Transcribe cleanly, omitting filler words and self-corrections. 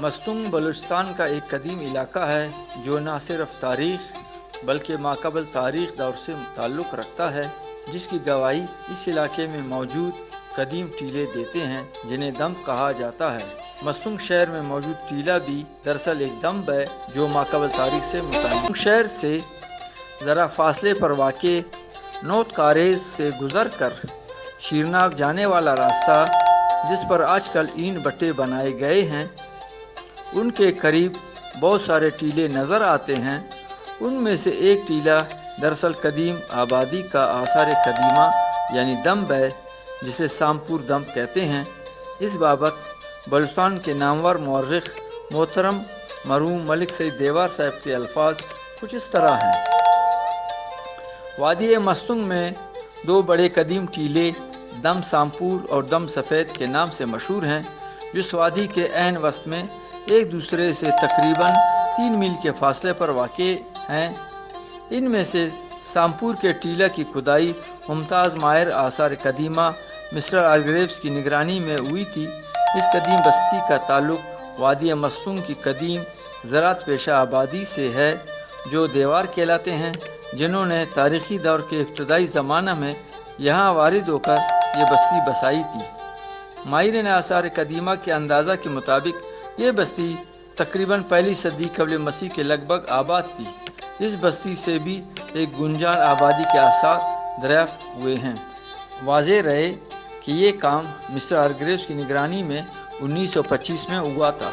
مستونگ بلوچستان کا ایک قدیم علاقہ ہے جو نہ صرف تاریخ بلکہ ماقبل تاریخ دور سے تعلق رکھتا ہے، جس کی گواہی اس علاقے میں موجود قدیم ٹیلے دیتے ہیں جنہیں دمب کہا جاتا ہے۔ مستونگ شہر میں موجود ٹیلہ بھی دراصل ایک دمب ہے جو ماقبل تاریخ سے متعلق شہر سے ذرا فاصلے پر واقع نوت کاریز سے گزر کر شیرناگ جانے والا راستہ، جس پر آج کل اینٹ بٹے بنائے گئے ہیں، ان کے قریب بہت سارے ٹیلے نظر آتے ہیں۔ ان میں سے ایک ٹیلہ دراصل قدیم آبادی کا آثار قدیمہ یعنی دمب ہے، جسے سامپور دمب کہتے ہیں۔ اس بابت بلوچستان کے نامور مورخ محترم مرحوم ملک سعید دیوار صاحب کے الفاظ کچھ اس طرح ہیں: وادی مستونگ میں دو بڑے قدیم ٹیلے دم سامپور اور دم سفید کے نام سے مشہور ہیں، جس وادی کے عین وسط میں ایک دوسرے سے تقریباً 3 میل کے فاصلے پر واقع ہیں۔ ان میں سے سامپور کے ٹیلہ کی کھدائی ممتاز ماہر آثار قدیمہ مسٹر ہارگریوز کی نگرانی میں ہوئی تھی۔ اس قدیم بستی کا تعلق وادی مستونگ کی قدیم زراعت پیشہ آبادی سے ہے، جو دیوار کہلاتے ہیں، جنہوں نے تاریخی دور کے ابتدائی زمانہ میں یہاں وارد ہو کر یہ بستی بسائی تھی۔ ماہرین آثار قدیمہ کے اندازہ کے مطابق یہ بستی تقریباً پہلی صدی قبل مسیح کے لگ بھگ آباد تھی۔ اس بستی سے بھی ایک گنجان آبادی کے آثار دریافت ہوئے ہیں۔ واضح رہے کہ یہ کام مسٹر ہارگریوز کی نگرانی میں 1925 میں ہوا تھا۔